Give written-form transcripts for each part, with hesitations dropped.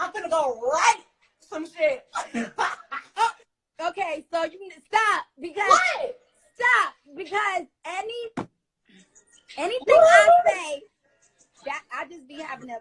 I'm finna go write some shit. Okay, so you need to stop because What? anything I say that I just be having to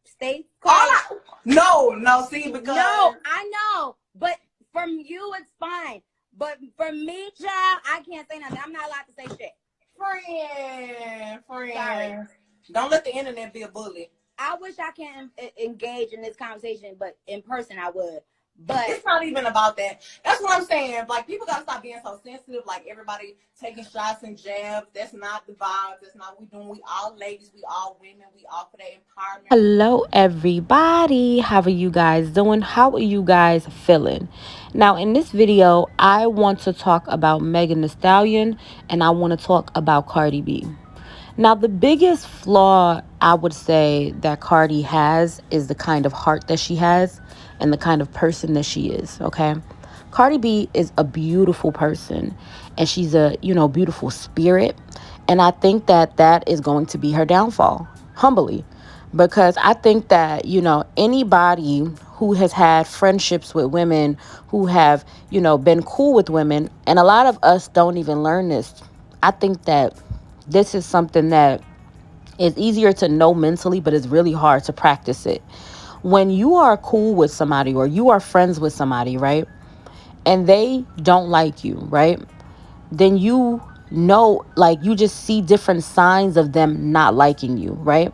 stay All quiet. no, see, No, because I know, but from you it's fine. But from me, child, I can't say nothing. I'm not allowed to say shit. Sorry. friend. Don't let the internet be a bully. I wish I can engage in this conversation, but in person I would. But it's not even about that. That's what I'm saying. Like, people gotta stop being so sensitive. Like, everybody taking shots and jabs. That's not the vibe. That's not what we doing. We all ladies. We all women. We all for that empowerment. Hello, everybody. How are you guys doing? How are you guys feeling? Now, in this video, I want to talk about Megan Thee Stallion and I want to talk about Cardi B. Now, the biggest flaw I would say that Cardi has is the kind of heart that she has and the kind of person that she is, okay? Cardi B is a beautiful person and she's a, beautiful spirit. And I think that that is going to be her downfall, humbly. Because I think that, anybody who has had friendships with women, who have, been cool with women, and a lot of us don't even learn this. I think that this is something that is easier to know mentally, but it's really hard to practice it. When you are cool with somebody or you are friends with somebody, right? And they don't like you, right? Then like you just see different signs of them not liking you, right?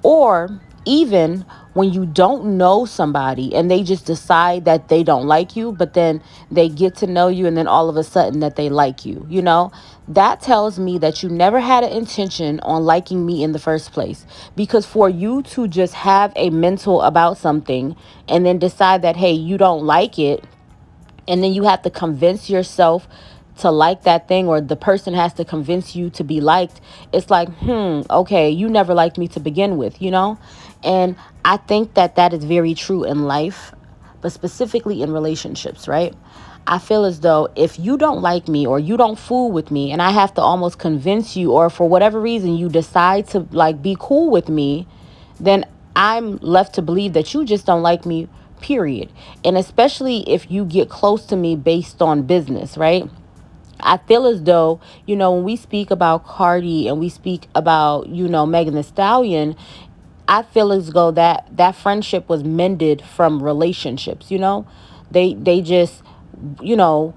Or even when you don't know somebody and they just decide that they don't like you, but then they get to know you and then all of a sudden that they like you, that tells me that you never had an intention on liking me in the first place. Because for you to just have a mental about something and then decide that, hey, you don't like it, and then you have to convince yourself to like that thing, or the person has to convince you to be liked. It's like, okay, you never liked me to begin with. And I think that that is very true in life, but specifically in relationships, right? I feel as though if you don't like me or you don't fool with me and I have to almost convince you, or for whatever reason you decide to like be cool with me, then I'm left to believe that you just don't like me, period. And especially if you get close to me based on business, right? I feel as though, when we speak about Cardi and we speak about, Megan Thee Stallion, I feel as though that friendship was mended from relationships. They just, you know,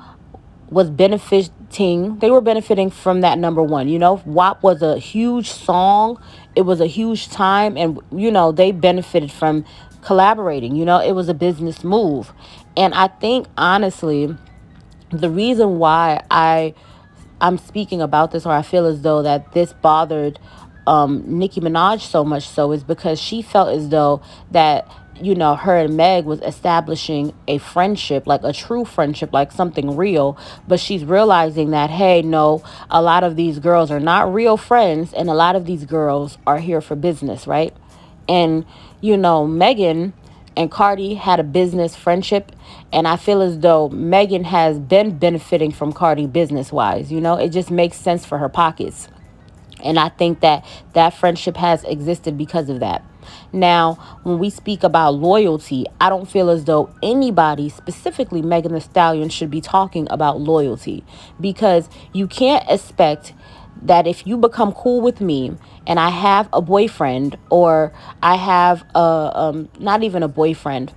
they were benefiting from that. Number one, WAP was a huge song, it was a huge time, and they benefited from collaborating. It was a business move. And I think honestly, the reason why I'm speaking about this, or I feel as though that this bothered Nicki Minaj so much so, is because she felt as though that, her and Meg was establishing a friendship, like a true friendship, like something real. But she's realizing that, hey, no, a lot of these girls are not real friends, and a lot of these girls are here for business, right? And, Megan and Cardi had a business friendship. And I feel as though Megan has been benefiting from Cardi business wise. It just makes sense for her pockets. And I think that that friendship has existed because of that. Now, when we speak about loyalty, I don't feel as though anybody, specifically Megan Thee Stallion, should be talking about loyalty, because you can't expect that if you become cool with me and I have a boyfriend, or I have not even a boyfriend,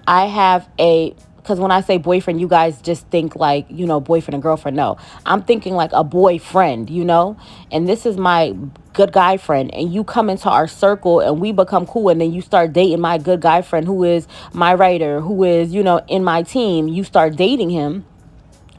I have a, because when I say boyfriend, you guys just think like, boyfriend and girlfriend. No, I'm thinking like a boyfriend. And this is my good guy friend. And you come into our circle and we become cool. And then you start dating my good guy friend, who is my writer, who is, in my team. You start dating him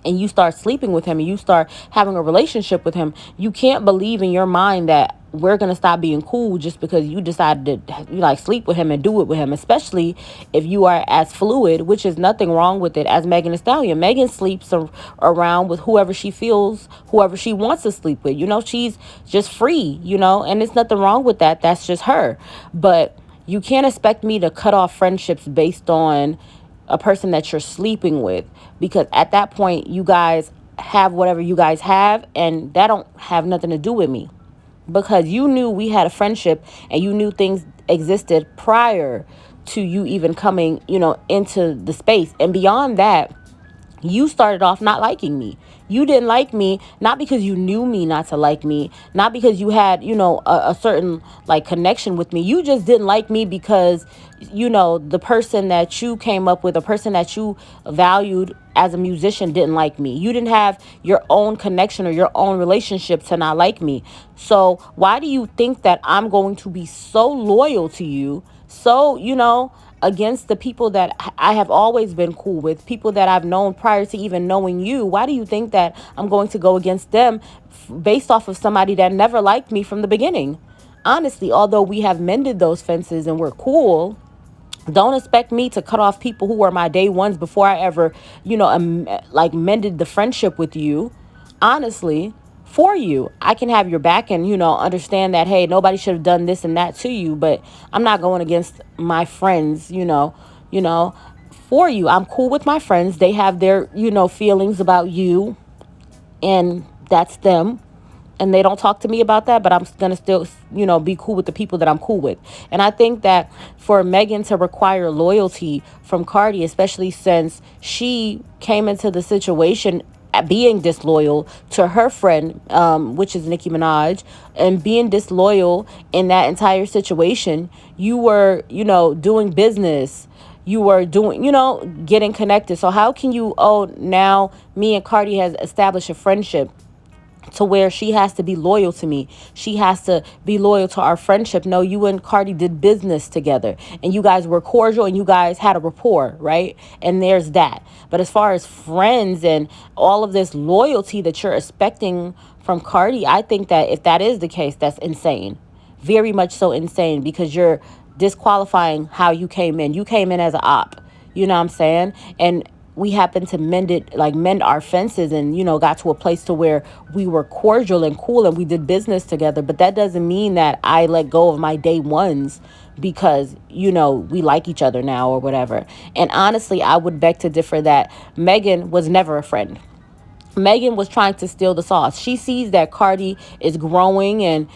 and you start sleeping with him and you start having a relationship with him. You can't believe in your mind that we're going to stop being cool just because you decided to sleep with him and do it with him, especially if you are as fluid, which is nothing wrong with it, as Megan Thee Stallion. Megan sleeps around with whoever she feels, whoever she wants to sleep with. She's just free, and it's nothing wrong with that. That's just her. But you can't expect me to cut off friendships based on a person that you're sleeping with, because at that point you guys have whatever you guys have, and that don't have nothing to do with me, because you knew we had a friendship and you knew things existed prior to you even coming, into the space. And beyond that, you started off not liking me. You didn't like me, not because you knew me not to like me, not because you had, a certain like connection with me. You just didn't like me because, the person that you came up with, a person that you valued as a musician didn't like me. You didn't have your own connection or your own relationship to not like me. So why do you think that I'm going to be so loyal to you? So, against the people that I have always been cool with, people that I've known prior to even knowing you. Why do you think that I'm going to go against them based off of somebody that never liked me from the beginning? Honestly, although we have mended those fences and we're cool, don't expect me to cut off people who were my day ones before I ever, like mended the friendship with you. Honestly, for you, I can have your back and, understand that, hey, nobody should have done this and that to you, but I'm not going against my friends, you know, for you. I'm cool with my friends. They have their, feelings about you, and that's them, and they don't talk to me about that, but I'm going to still, be cool with the people that I'm cool with. And I think that for Megan to require loyalty from Cardi, especially since she came into the situation being disloyal to her friend, which is Nicki Minaj, and being disloyal in that entire situation, you were, doing business. You were doing, getting connected. So how can you, now me and Cardi has established a friendship to where she has to be loyal to me. She has to be loyal to our friendship. No, you and Cardi did business together and you guys were cordial and you guys had a rapport, right? And there's that. But as far as friends and all of this loyalty that you're expecting from Cardi, I think that if that is the case, that's insane. Very much so insane, because you're disqualifying how you came in. You came in as an op. You know what I'm saying? And we happened to mend our fences and, got to a place to where we were cordial and cool and we did business together. But that doesn't mean that I let go of my day ones because, we like each other now or whatever. And honestly, I would beg to differ that Megan was never a friend. Megan was trying to steal the sauce. She sees that Cardi is growing and,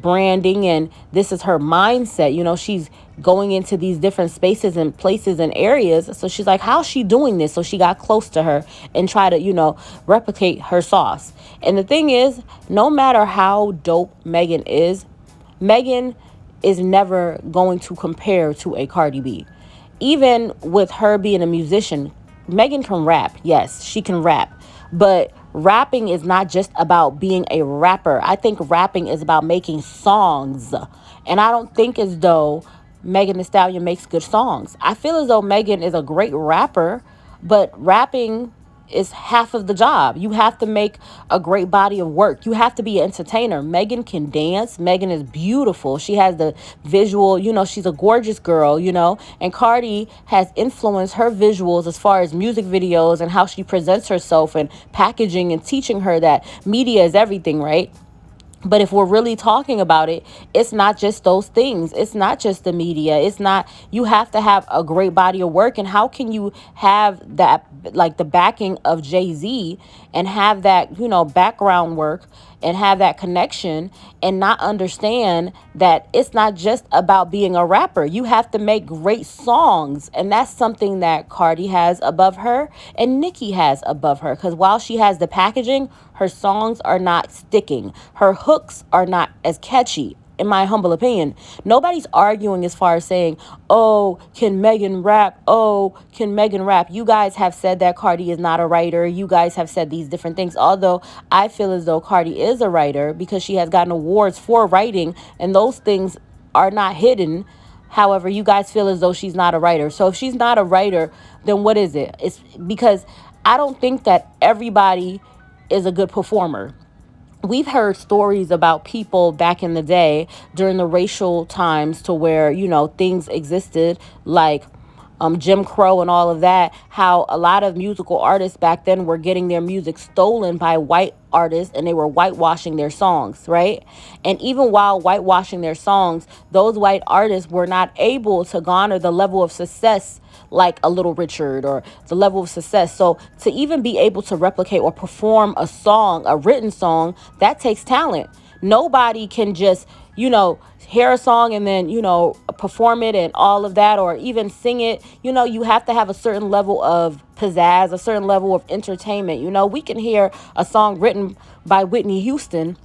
branding, and this is her mindset. She's going into these different spaces and places and areas. So she's like, how's she doing this? So she got close to her and try to, replicate her sauce. And the thing is, no matter how dope Megan is never going to compare to a Cardi B. Even with her being a musician, Megan can rap. Yes, she can rap. But rapping is not just about being a rapper. I think rapping is about making songs. And I don't think as though Megan Thee Stallion makes good songs. I feel as though Megan is a great rapper, but rapping is half of the job. You have to make a great body of work. You have to be an entertainer. Megan can dance. Megan is beautiful. She has the visual, she's a gorgeous girl, and Cardi has influenced her visuals as far as music videos and how she presents herself and packaging and teaching her that media is everything, right? But if we're really talking about it, it's not just those things. It's not just the media. It's not, you have to have a great body of work. And how can you have that, like the backing of Jay-Z, and have that, background work and have that connection and not understand that it's not just about being a rapper. You have to make great songs. And that's something that Cardi has above her and Nicki has above her. Because while she has the packaging, her songs are not sticking. Her hooks are not as catchy, in my humble opinion. Nobody's arguing as far as saying, oh, can Megan rap? Oh, can Megan rap? You guys have said that Cardi is not a writer. You guys have said these different things. Although I feel as though Cardi is a writer because she has gotten awards for writing, and those things are not hidden. However, you guys feel as though she's not a writer. So if she's not a writer, then what is it? It's because I don't think that everybody is a good performer. We've heard stories about people back in the day during the racial times to where, things existed like Jim Crow and all of that, how a lot of musical artists back then were getting their music stolen by white artists and they were whitewashing their songs, right? And even while whitewashing their songs, those white artists were not able to garner the level of success like a Little Richard or the level of success. So to even be able to replicate or perform a song, a written song, that takes talent. Nobody can just, hear a song and then, perform it and all of that, or even sing it. You have to have a certain level of pizzazz, a certain level of entertainment. We can hear a song written by Whitney Houston,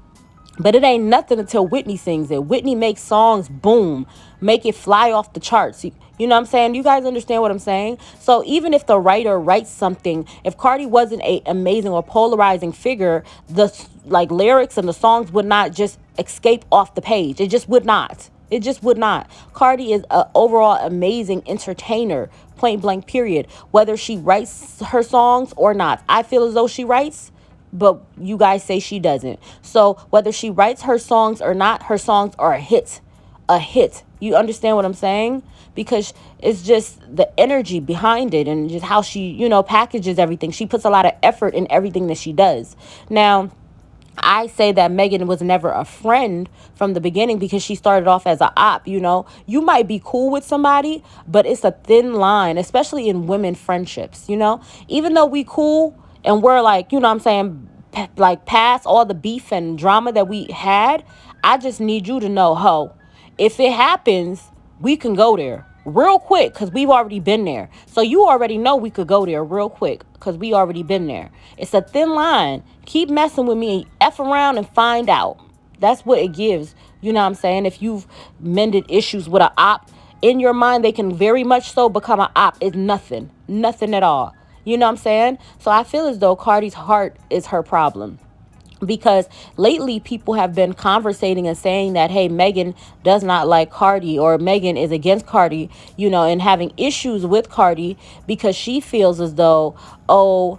but it ain't nothing until Whitney sings it. Whitney makes songs, boom, make it fly off the charts. You know what I'm saying? You guys understand what I'm saying? So even if the writer writes something, if Cardi wasn't a amazing or polarizing figure, the like lyrics and the songs would not just escape off the page. It just would not. It just would not. Cardi is an overall amazing entertainer, point blank, period. Whether she writes her songs or not, I feel as though she writes, but you guys say she doesn't. So whether she writes her songs or not, her songs are a hit. A hit. You understand what I'm saying? Because it's just the energy behind it and just how she, packages everything. She puts a lot of effort in everything that she does. Now, I say that Megan was never a friend from the beginning because she started off as a op. You might be cool with somebody, but it's a thin line, especially in women friendships. Even though we cool and we're like, what I'm saying, like past all the beef and drama that we had, I just need you to know, if it happens, we can go there real quick because we've already been there. So you already know we could go there real quick because we already been there. It's a thin line. Keep messing with me and F around and find out. That's what it gives. You know what I'm saying? If you've mended issues with an op, in your mind, they can very much so become an op. It's nothing. Nothing at all. You know what I'm saying? So I feel as though Cardi's heart is her problem, because lately people have been conversating and saying that, hey, Megan does not like Cardi, or Megan is against Cardi, and having issues with Cardi because she feels as though, oh,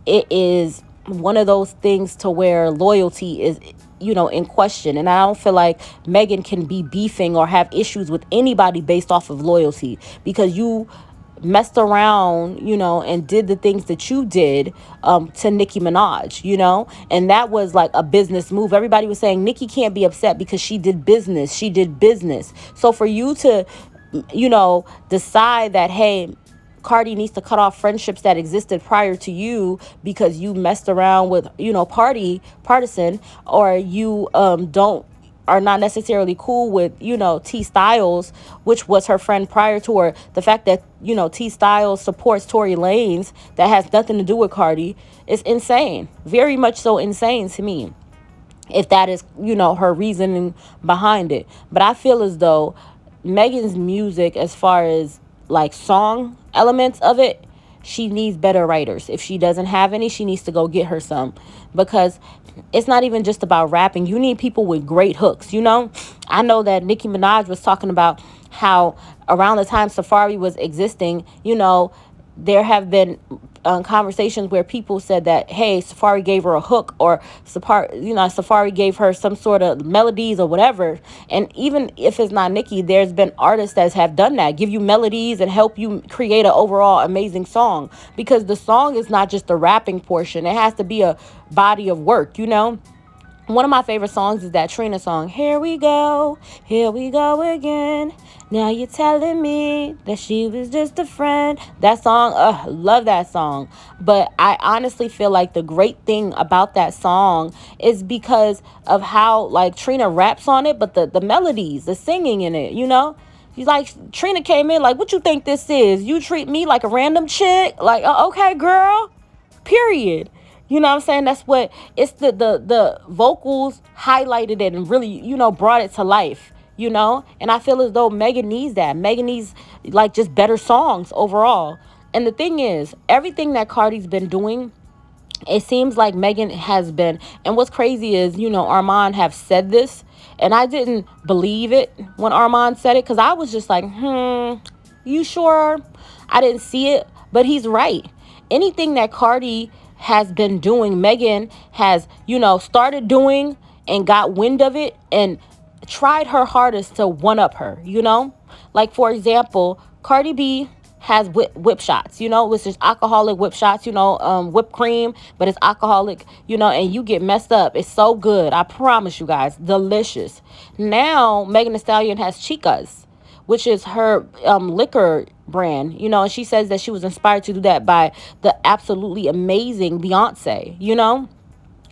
it is one of those things to where loyalty is, in question. And I don't feel like Megan can be beefing or have issues with anybody based off of loyalty, because you messed around, and did the things that you did to Nicki Minaj, and that was like a business move. Everybody was saying Nicki can't be upset because she did business. She did business. So for you to, decide that, hey, Cardi needs to cut off friendships that existed prior to you because you messed around with, partisan, or you don't are not necessarily cool with, T Styles, which was her friend prior to her. The fact that, T Styles supports Tory Lanez, that has nothing to do with Cardi, is insane. Very much so insane to me, if that is, her reasoning behind it. But I feel as though Megan's music, as far as like song elements of it, she needs better writers. If she doesn't have any, she needs to go get her some, because it's not even just about rapping. You need people with great hooks. I know that Nicki Minaj was talking about how around the time Safari was existing, there have been conversations where people said that, hey, Safari gave her a hook, or Safari gave her some sort of melodies or whatever. And even if it's not Nicki, there's been artists that have done that, give you melodies and help you create an overall amazing song, because the song is not just the rapping portion. It has to be a body of work. One of my favorite songs is that Trina song, here we go again. Now you're telling me that she was just a friend. That song, love that song. But I honestly feel like the great thing about that song is because of how, like, Trina raps on it, but the melodies, the singing in it, She's like, Trina came in like, what you think this is? You treat me like a random chick? Like, okay, girl, period. You know what I'm saying? That's what it's the vocals highlighted it and really, brought it to life, and I feel as though Megan needs that. Megan needs like just better songs overall. And the thing is, everything that Cardi's been doing, it seems like Megan has been. And what's crazy is, Armand have said this, and I didn't believe it when Armand said it, because I was just like, you sure? I didn't see it, but he's right. Anything that Cardi has been doing, Megan has, started doing and got wind of it and tried her hardest to one up her, Like, for example, Cardi B has whip shots, which is alcoholic whip shots, whipped cream, but it's alcoholic, and you get messed up. It's so good. I promise you guys, delicious. Now, Megan Thee Stallion has Chicas, which is her liquor brand, and she says that she was inspired to do that by the absolutely amazing Beyonce,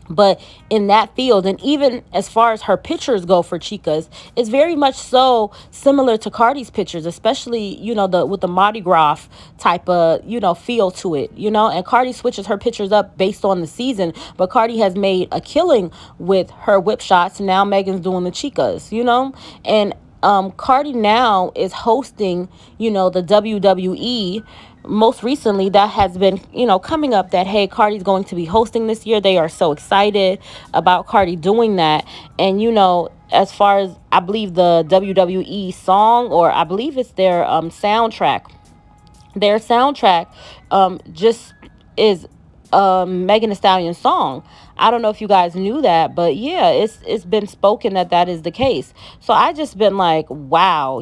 But in that field, and even as far as her pictures go for chicas, it's very much so similar to Cardi's pictures, especially, the with the Mardi Gras type of, feel to it, and Cardi switches her pictures up based on the season. But Cardi has made a killing with her whip shots. Now Megan's doing the chicas, and Cardi now is hosting, the WWE. Most recently, that has been, coming up, that, hey, Cardi's going to be hosting this year. They are so excited about Cardi doing that. And, as far as, I believe, the WWE song, or I believe it's their soundtrack just is Megan Thee Stallion song. I don't know if you guys knew that, but yeah, it's been spoken that that is the case. So I just been like, wow,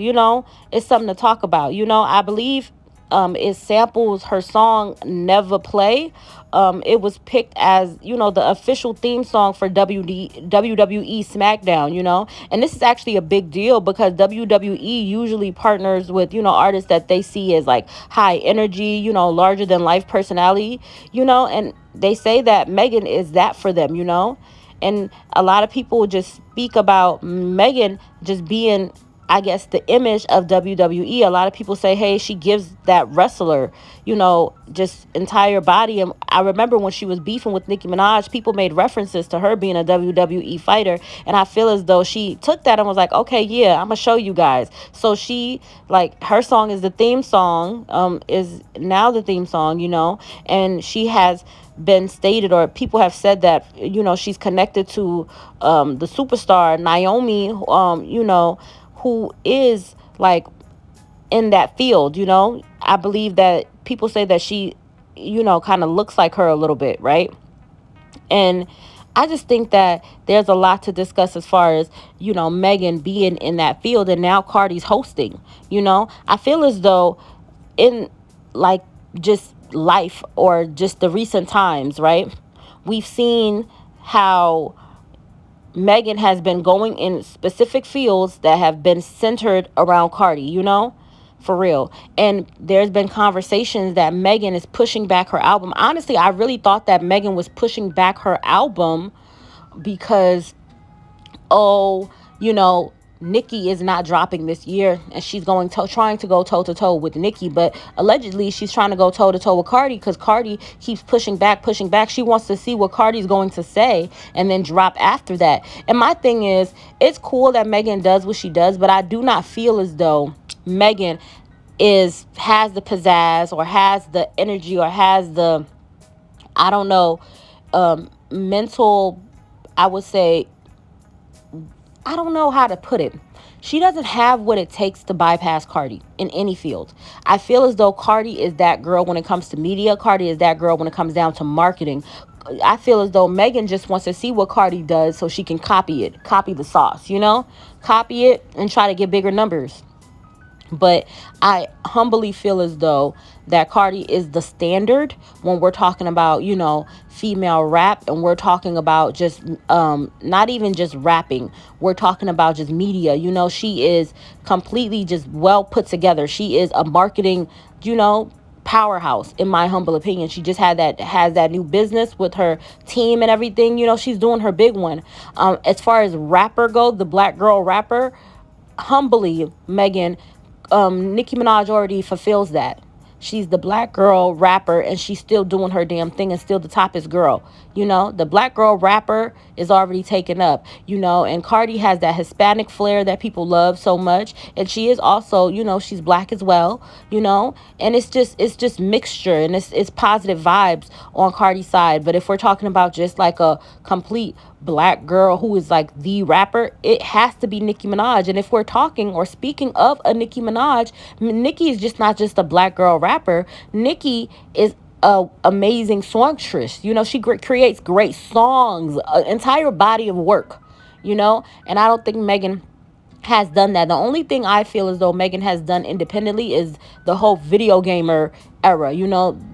it's something to talk about. I believe it samples her song Never Play. It was picked as, the official theme song for WWE SmackDown, and this is actually a big deal because WWE usually partners with, artists that they see as like high energy, larger than life personality, and they say that Megan is that for them, and a lot of people just speak about Megan just being, I guess, the image of WWE. A lot of people say, hey, she gives that wrestler, just entire body. And I remember when she was beefing with Nicki Minaj, people made references to her being a WWE fighter. And I feel as though she took that and was like, okay, yeah, I'm going to show you guys. So she, like, her song is the theme song, is now the theme song, and she has been stated, or people have said that, she's connected to the superstar Naomi, who is like in that field. I believe that people say that she, kind of looks like her a little bit, right? And I just think that there's a lot to discuss as far as, Megan being in that field, and now Cardi's hosting. I feel as though in, like, just life, or just the recent times, right? We've seen how Megan has been going in specific fields that have been centered around Cardi, for real. And there's been conversations that Megan is pushing back her album. Honestly, I really thought that Megan was pushing back her album because, oh, Nicki is not dropping this year, and she's trying to go toe to toe with Nicki, but allegedly she's trying to go toe to toe with Cardi because Cardi keeps pushing back, pushing back. She wants to see what Cardi's going to say and then drop after that. And my thing is, it's cool that Megan does what she does, but I do not feel as though Megan has the pizzazz, or has the energy, or has the, I don't know, mental, I would say, I don't know how to put it. She doesn't have what it takes to bypass Cardi in any field. I feel as though Cardi is that girl when it comes to media. Cardi is that girl when it comes down to marketing. I feel as though Megan just wants to see what Cardi does so she can copy it, copy the sauce, copy it and try to get bigger numbers. But I humbly feel as though that Cardi is the standard when we're talking about, female rap, and we're talking about just not even just rapping. We're talking about just media. She is completely just well put together. She is a marketing, powerhouse, in my humble opinion. She just has that new business with her team and everything. She's doing her big one. As far as rapper go, the black girl rapper, humbly, Megan, Nicki Minaj already fulfills that. She's the black girl rapper, and she's still doing her damn thing, and still the toppest girl. The black girl rapper is already taken up, and Cardi has that Hispanic flair that people love so much. And she is also, she's black as well, and it's just mixture, and it's positive vibes on Cardi's side. But if we're talking about just like a complete black girl who is like the rapper, it has to be Nicki Minaj. And if we're talking or speaking of a Nicki Minaj, Nicki is just not just a black girl rapper. Nicki is a amazing songstress. She creates great songs, an entire body of work, and I don't think Megan has done that. The only thing I feel as though Megan has done independently is the whole video gamer era.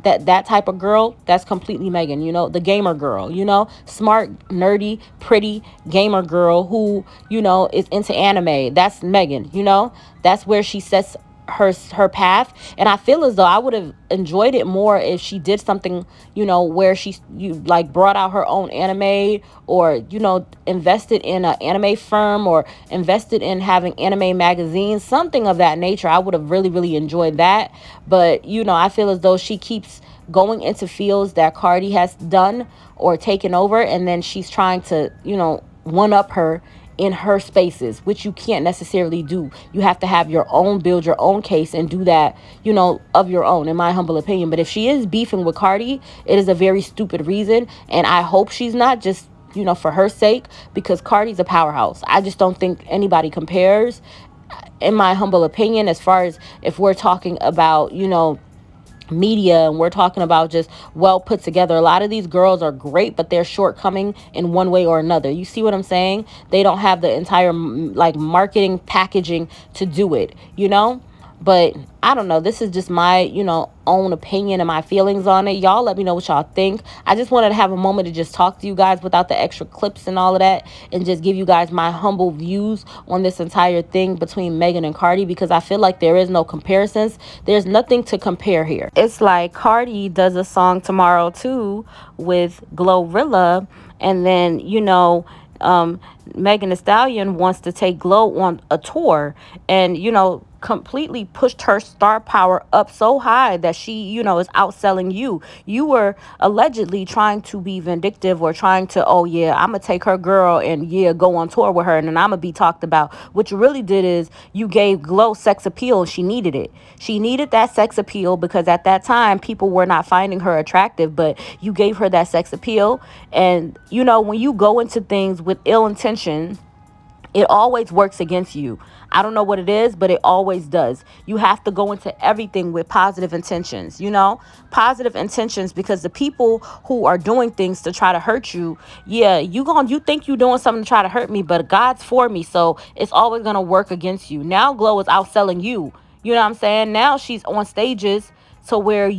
That type of girl, that's completely Megan. The gamer girl, smart, nerdy, pretty gamer girl who, is into anime. That's Megan. That's where she sets her path. And I feel as though I would have enjoyed it more if she did something, where you like brought out her own anime, or invested in an anime firm, or invested in having anime magazines, something of that nature. I would have really, really enjoyed that. But I feel as though she keeps going into fields that Cardi has done or taken over, and then she's trying to one up her in her spaces, which you can't necessarily do. You have to have your own, build your own case, and do that, of your own, in my humble opinion. But if she is beefing with Cardi, it is a very stupid reason. And I hope she's not, just, for her sake, because Cardi's a powerhouse. I just don't think anybody compares, in my humble opinion, as far as if we're talking about, media, and we're talking about just well put together. A lot of these girls are great, but they're shortcoming in one way or another. You see what I'm saying? They don't have the entire like marketing packaging to do it, but I don't know. This is just my, own opinion and my feelings on it. Y'all let me know what y'all think. I just wanted to have a moment to just talk to you guys without the extra clips and all of that, and just give you guys my humble views on this entire thing between Megan and Cardi, because I feel like there is no comparisons. There's nothing to compare here. It's like Cardi does a song tomorrow too with Glorilla, and then Megan Thee Stallion wants to take Glow on a tour, and completely pushed her star power up so high that she is outselling you. You were allegedly trying to be vindictive, or trying to, oh yeah, I'm gonna take her girl and yeah, go on tour with her, and then I'm gonna be talked about. What you really did is you gave Glow sex appeal. She needed it. She needed that sex appeal, because at that time people were not finding her attractive, but you gave her that sex appeal. And when you go into things with ill intention, it always works against you. I don't know what it is, but it always does. You have to go into everything with positive intentions, positive intentions, because the people who are doing things to try to hurt you, yeah, you think you're doing something to try to hurt me, but God's for me, so it's always going to work against you. Now Glow is outselling you. You know what I'm saying? Now she's on stages to where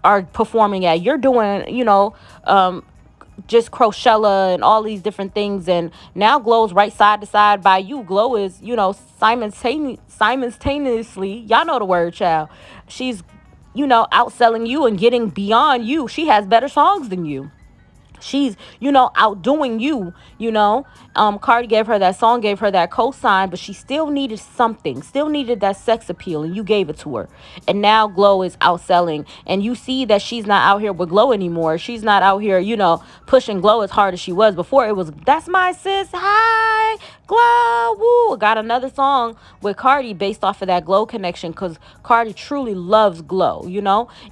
are performing at. You're doing, just Crochella and all these different things, and now Glow's right side to side by you. Glow is, simultaneously, y'all know the word, child. She's, outselling you and getting beyond you. She has better songs than you. She's, outdoing you, Cardi gave her that song, gave her that cosign, but she still needed something, still needed that sex appeal, and you gave it to her. And now Glow is outselling, and you see that she's not out here with Glow anymore. She's not out here, pushing Glow as hard as she was before. It was, that's my sis, hi, Glow, woo. Got another song with Cardi based off of that Glow connection, because Cardi truly loves Glow.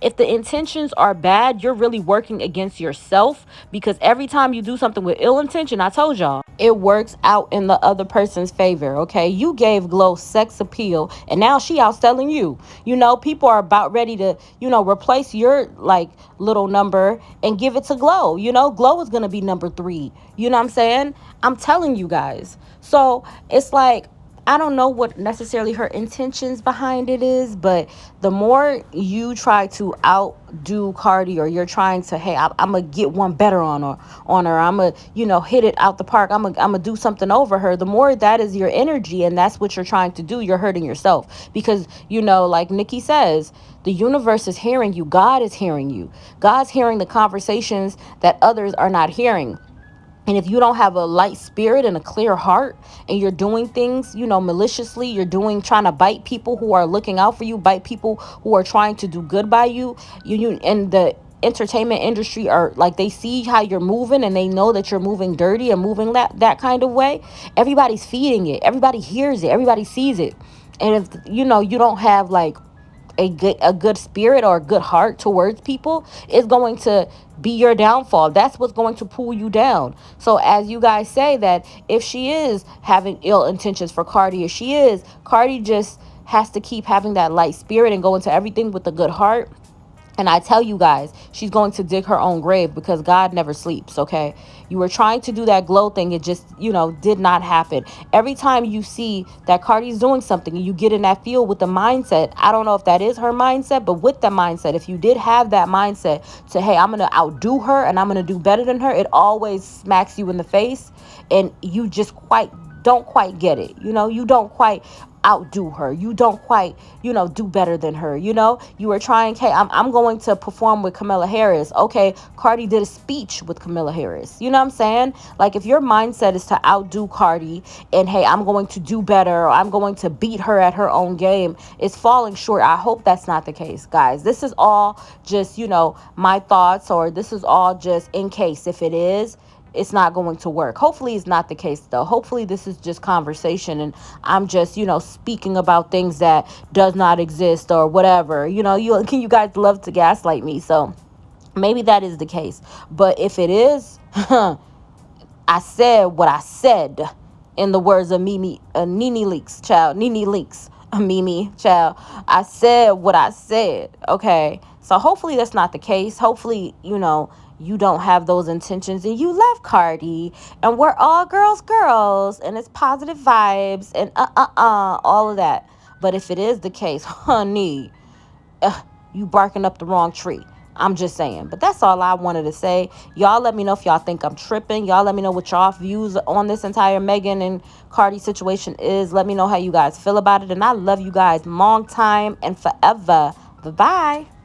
If the intentions are bad, you're really working against yourself, because every time you do something with ill intention, I told y'all, it works out in the other person's favor. Okay, you gave Glow sex appeal, and now she outselling you. People are about ready to replace your like little number and give it to Glow. Glow is gonna be number 3. You know what I'm saying? I'm telling you guys. So it's like, I don't know what necessarily her intentions behind it is, but the more you try to outdo Cardi, or you're trying to, hey, I'm gonna get one better on her, I'm gonna, hit it out the park, I'm gonna do something over her, the more that is your energy, and that's what you're trying to do, you're hurting yourself. Because, like Nikki says, the universe is hearing you. God is hearing you. God's hearing the conversations that others are not hearing. And if you don't have a light spirit and a clear heart, and you're doing things, maliciously, trying to bite people who are looking out for you, bite people who are trying to do good by you, and the entertainment industry are like, they see how you're moving, and they know that you're moving dirty and moving that kind of way. Everybody's feeding it. Everybody hears it. Everybody sees it. And if, you don't have like a good spirit or a good heart towards people, is going to be your downfall. That's what's going to pull you down. So as you guys say, that if she is having ill intentions for Cardi, if she is, Cardi just has to keep having that light spirit and go into everything with a good heart. And I tell you guys, she's going to dig her own grave, because God never sleeps, okay? You were trying to do that Glow thing. It just, did not happen. Every time you see that Cardi's doing something and you get in that field with the mindset, I don't know if that is her mindset, but with the mindset, if you did have that mindset to, hey, I'm going to outdo her and I'm going to do better than her, it always smacks you in the face, and you just don't quite get it. You don't quite, outdo her. You don't quite, do better than her. You were trying, hey, I'm going to perform with Camilla Harris. Okay, Cardi did a speech with Camilla Harris. You know what I'm saying? Like, if your mindset is to outdo Cardi and, hey, I'm going to do better, or I'm going to beat her at her own game, it's falling short. I hope that's not the case, guys. This is all just, my thoughts, or this is all just in case. If it is, it's not going to work. Hopefully it's not the case, though. Hopefully this is just conversation, and I'm just, speaking about things that does not exist or whatever. You guys love to gaslight me, so maybe that is the case. But if it is, I said what I said, in the words of Mimi, Nene Leaks, child. Nene Leaks, Mimi, child. I said what I said, okay? So hopefully that's not the case. Hopefully, you don't have those intentions, and you love Cardi, and we're all girls, and it's positive vibes, and all of that. But if it is the case, honey, you barking up the wrong tree. I'm just saying. But that's all I wanted to say. Y'all let me know if y'all think I'm tripping. Y'all let me know what y'all views on this entire Megan and Cardi situation is. Let me know how you guys feel about it. And I love you guys long time and forever. Bye-bye.